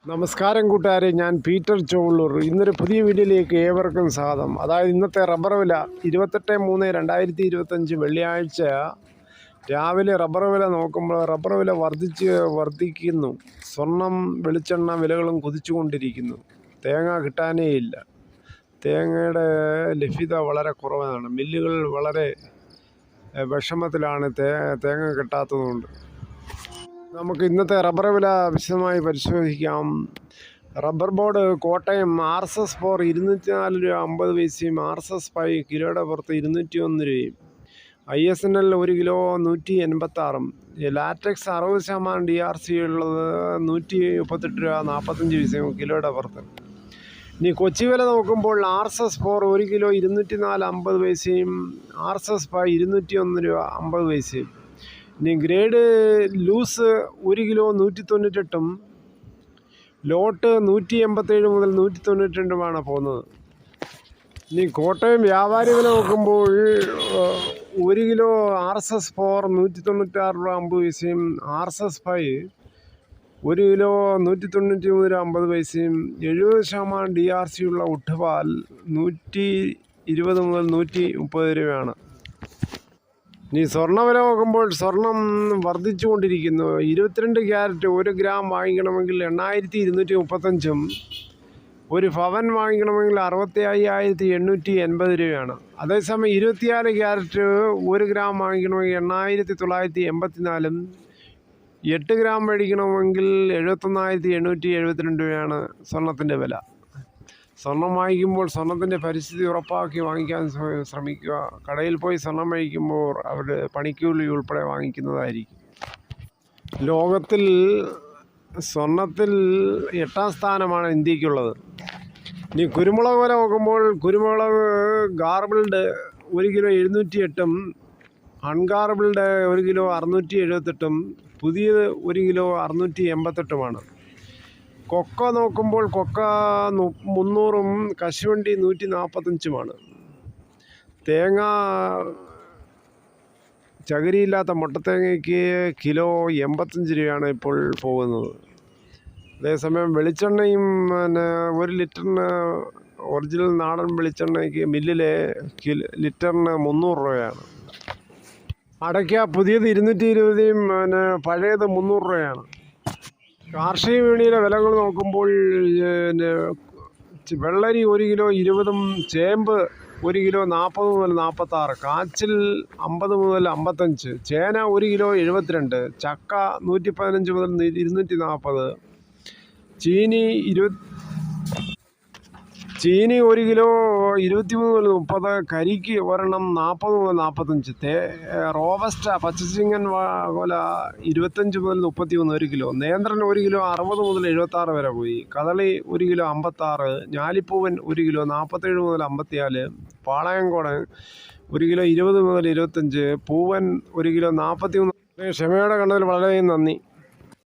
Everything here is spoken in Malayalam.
നമസ്കാരം കൂട്ടുകാരെ, ഞാൻ പീറ്റർ ചോവള്ളൂർ. ഇന്നൊരു പുതിയ വീഡിയോയിലേക്ക് ഏവർക്കും സ്വാഗതം. അതായത് ഇന്നത്തെ റബ്ബർ വില 28/3/2025 വെള്ളിയാഴ്ച രാവിലെ റബ്ബർ വില നോക്കുമ്പോൾ റബ്ബർ വില വർദ്ധിക്കുന്നു. സ്വർണം, വെളിച്ചെണ്ണ വിലകളും കുതിച്ചുകൊണ്ടിരിക്കുന്നു. തേങ്ങ കിട്ടാനേ ഇല്ല. തേങ്ങയുടെ ലഭ്യത വളരെ കുറവാണ്. മില്ലുകൾ വളരെ വിഷമത്തിലാണ് തേങ്ങ കിട്ടാത്തതുകൊണ്ട്. നമുക്ക് ഇന്നത്തെ റബ്ബർ വില വിശദമായി പരിശോധിക്കാം. റബ്ബർ ബോർഡ് കോട്ടയം RSS 4 204 രൂപ 50 പൈസയും RSS 5 കിലോയുടെ പുറത്ത് 201 രൂപയും, ISNL 1 കിലോ 186, ലാറ്റക്സ് 60% DRC ഉള്ളത് 138 രൂപ 45 പൈസയും കിലോയുടെ പുറത്ത്. ഇനി കൊച്ചി വില നോക്കുമ്പോൾ RSS 4 1 കിലോ 204 50 പൈസയും RSS 5 201 രൂപ 50 പൈസയും. ഇനി ഗ്രേഡ് ലൂസ് 1 കിലോ 198ഉം ലോട്ട് 187 മുതൽ 192മാണ് പോകുന്നത്. ഇനി കോട്ടയം വ്യാപാരി വില നോക്കുമ്പോൾ 1 കിലോ RSS 4 196 രൂപ 50 പൈസയും RSS 5 1 കിലോ 193 രൂപ 50 പൈസയും, 70% DRC ഉള്ള ഉട്ടുപാൽ 120 മുതൽ 130 രൂപയാണ്. ഇനി സ്വർണ്ണ വില നോക്കുമ്പോൾ സ്വർണം വർദ്ധിച്ചുകൊണ്ടിരിക്കുന്നു. 22 ക്യാരറ്റ് 1 ഗ്രാം വാങ്ങിക്കണമെങ്കിൽ 8235ഉം 1 പവൻ വാങ്ങിക്കണമെങ്കിൽ 65,880 രൂപയാണ്. അതേസമയം 24 ക്യാരറ്റ് 1 ഗ്രാം വാങ്ങിക്കണമെങ്കിൽ 8,984ഉം 8 ഗ്രാം മേടിക്കണമെങ്കിൽ 71,872 രൂപയാണ് സ്വർണത്തിൻ്റെ വില. സ്വർണം വാങ്ങിക്കുമ്പോൾ സ്വർണത്തിൻ്റെ പരിസ്ഥിതി ഉറപ്പാക്കി വാങ്ങിക്കാൻ ശ്രമിക്കുക. കടയിൽ പോയി സ്വർണം മേടിക്കുമ്പോൾ അവരുടെ പണിക്കൂലി ഉൾപ്പെടെ വാങ്ങിക്കുന്നതായിരിക്കും. ലോകത്തിൽ സ്വർണത്തിൽ 8ാം സ്ഥാനമാണ് ഇന്ത്യക്കുള്ളത്. ഇനി കുരുമുളക് വില നോക്കുമ്പോൾ കുരുമുളക് ഗാർബിൾഡ് 1 കിലോ 708ഉം അൺഗാർബിൾഡ് 1 കിലോ 678ഉം പുതിയത് 1 കിലോ 688ഉമാണ്. കൊക്ക നോക്കുമ്പോൾ കൊക്ക 300ഉം കശുവണ്ടി 145ഉമാണ്. തേങ്ങ ചകിരിയില്ലാത്ത മുട്ടത്തേങ്ങയ്ക്ക് കിലോ 85 രൂപയാണ് ഇപ്പോൾ പോകുന്നത്. അതേസമയം വെളിച്ചെണ്ണയും 1 ലിറ്ററിന് ഒറിജിനൽ നാടൻ വെളിച്ചെണ്ണയ്ക്ക് മില്ലിലെ ലിറ്ററിന് 300 രൂപയാണ്. അടയ്ക്ക പുതിയത് 220ഉം പഴയത് 300 രൂപയാണ്. കാർഷിക വിപണിയിലെ വിലകൾ നോക്കുമ്പോൾ വെള്ളരി 1 കിലോ 20ഉം ചേമ്പ് 1 കിലോ 40 മുതൽ 46, കാച്ചിൽ 50 മുതൽ 55, ചേന 1 കിലോ 72, ചക്ക 115 മുതൽ 240, ചീനി 1 കിലോ 23 മുതൽ 30, കരിക്ക് ഒരെണ്ണം 40 മുതൽ 45, റോബസ്റ്റ പച്ചച്ചിങ്ങൻ കൊല 25 മുതൽ 31 1 കിലോ, നേന്ത്രൻ 1 കിലോ 60 മുതൽ 76 വരെ പോയി, കദളി 1 കിലോ 56, ഞാലിപ്പൂവൻ 1 കിലോ 47 മുതൽ 54, പാളയംകോടൻ 1 കിലോ 20 മുതൽ 25, പൂവൻ 1 കിലോ 43. ക്ഷമയോടെ കണ്ടതിൽ വളരെ നന്ദി.